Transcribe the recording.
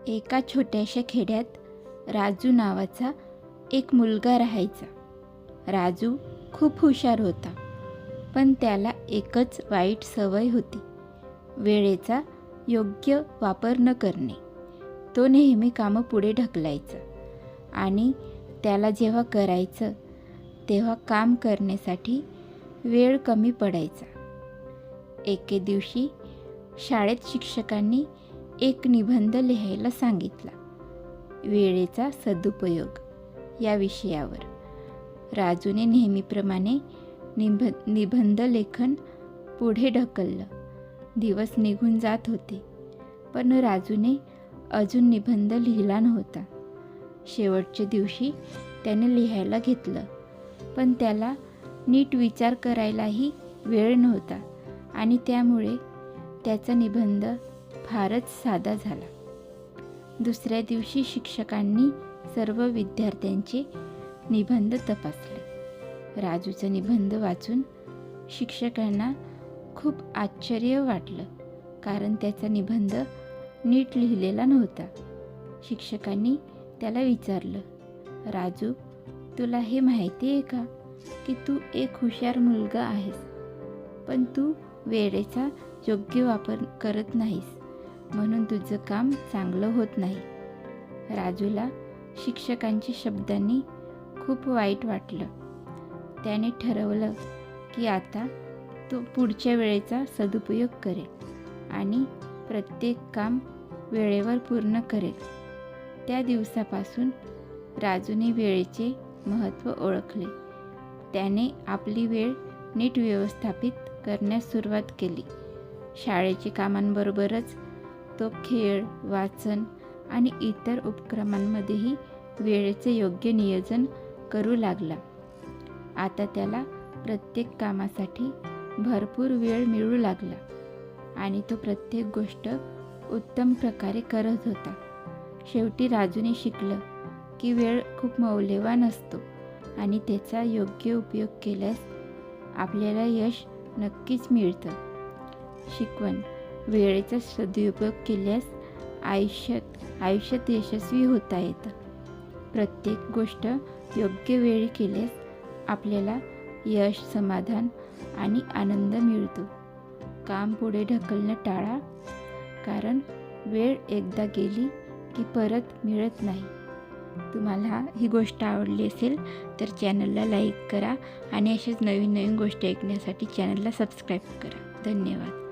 एका छोट्याशा खेड्यात राजू नावाचा एक मुलगा राहायचा. राजू खूप हुशार होता, पण त्याला एकच वाईट सवय होती, वेळेचा योग्य वापर न करणे. तो नेहमी कामं पुढे ढकलायचा आणि त्याला जेव्हा करायचं तेव्हा काम करण्यासाठी वेळ कमी पडायचा. एके दिवशी शाळेत शिक्षकांनी एक निबंध लिहायला सांगितला, वेळेचा सदुपयोग या विषयावर. राजूने नेहमीप्रमाणे निबंध लेखन पुढे ढकललं. दिवस निघून जात होते, पण राजूने अजून निबंध लिहिला नव्हता. शेवटच्या दिवशी त्याने लिहायला घेतलं, पण त्याला नीट विचार करायलाही वेळ नव्हता आणि त्यामुळे त्याचा निबंध फारच साधा झाला. दुसऱ्या दिवशी शिक्षकांनी सर्व विद्यार्थ्यांचे निबंध तपासले. राजूचा निबंध वाचून शिक्षकांना खूप आश्चर्य वाटलं, कारण त्याचा निबंध नीट लिहिलेला नव्हता. शिक्षकांनी त्याला विचारलं, राजू, तुला हे माहिती आहे का की तू एक हुशार मुलगा आहेस, पण तू वेळेचा योग्य वापर करत नाहीस, म्हणून तुझं काम चांगलं होत नाही. राजूला शिक्षकांच्या शब्दांनी खूप वाईट वाटलं. त्याने ठरवलं की आता तो पुढच्या वेळेचा सदुपयोग करेल आणि प्रत्येक काम वेळेवर पूर्ण करेल. त्या दिवसापासून राजूने वेळेचे महत्त्व ओळखले. त्याने आपली वेळ नीट व्यवस्थापित करण्यास सुरुवात केली. शाळेच्या कामांबरोबरच तो खेळ, वाचन आणि इतर उपक्रमांमध्येही वेळेचे योग्य नियोजन करू लागला. आता त्याला प्रत्येक कामासाठी भरपूर वेळ मिळू लागला आणि तो प्रत्येक गोष्ट उत्तम प्रकारे करत होता. शेवटी राजूने शिकलं की वेळ खूप मौल्यवान असतो आणि त्याचा योग्य उपयोग केल्यास आपल्याला यश नक्कीच मिळतं. शिकवण: वेळेचा सदुपयोग केल्यास आयुष्यात यशस्वी होता येतं. प्रत्येक गोष्ट योग्य वेळी केल्यास आपल्याला यश, समाधान आणि आनंद मिळतो. काम पुढे ढकलणं टाळा, कारण वेळ एकदा गेली की परत मिळत नाही. तुम्हाला ही गोष्ट आवडली असेल तर चॅनलला लाईक करा आणि अशीच नवीन नवीन गोष्टी ऐकण्यासाठी चॅनलला सबस्क्राईब करा. धन्यवाद.